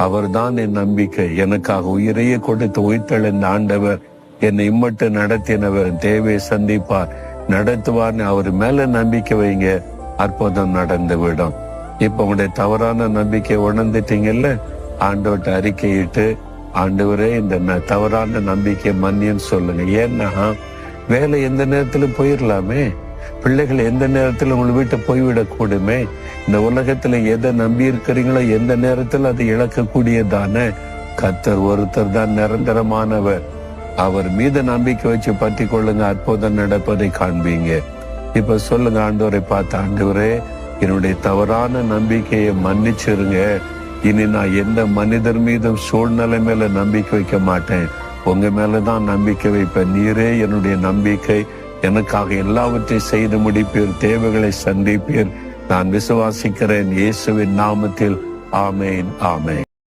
அவர்தான் என் நம்பிக்கை. எனக்காக உயிரையே கொடுத்து உயிர்த்தெழுந்த ஆண்டவர், என்னை இம்மட்டு நடத்தினவர், தேவை சந்திப்பார், நடத்துவார்னு அவர் மேல நம்பிக்கை வைங்க. அற்புதம் நடந்து விடும். இப்ப உங்களுடைய தவறான நம்பிக்கை உணர்ந்துட்டீங்கல்ல, ஆண்டவர்கிட்ட அறிக்கையிட்டு, ஆண்டவரே இந்த தவறான நம்பிக்கை மன்னின்னு சொல்லுங்க. ஏன்னா வேலை எந்த நேரத்துல போயிடலாமே, பிள்ளைகள் எந்த நேரத்துல உங்களை வீட்டை போய்விடக்கூடுமே. இந்த உலகத்துல எதை நம்பி இருக்கிறீங்களோ எந்த நேரத்துல அதை இழக்கக்கூடியதானே. கர்த்தர் ஒருத்தர் தான் நிரந்தரமானவர். அவர் மீது நம்பிக்கை வச்சு பற்றி கொள்ளுங்க, அற்புதம் நடப்பதை காண்பீங்க. இப்ப சொல்லுங்க, ஆண்டவரை பார்த்து, ஆண்டவரே என்னுடைய தவறான நம்பிக்கையை மன்னிச்சிருங்க. இனி நான் எந்த மனிதர் மீதும் சூழ்நிலை மேல நம்பிக்கை வைக்க மாட்டேன், உங்க மேலதான் நம்பிக்கை வைப்பேன். நீரே என்னுடைய நம்பிக்கை, எனக்காக எல்லாவற்றையும் செய்து முடிப்பீர், தேவைகளை சந்திப்பீர். நான் விசுவாசிக்கிறேன். இயேசுவின் நாமத்தில் ஆமேன், ஆமேன்.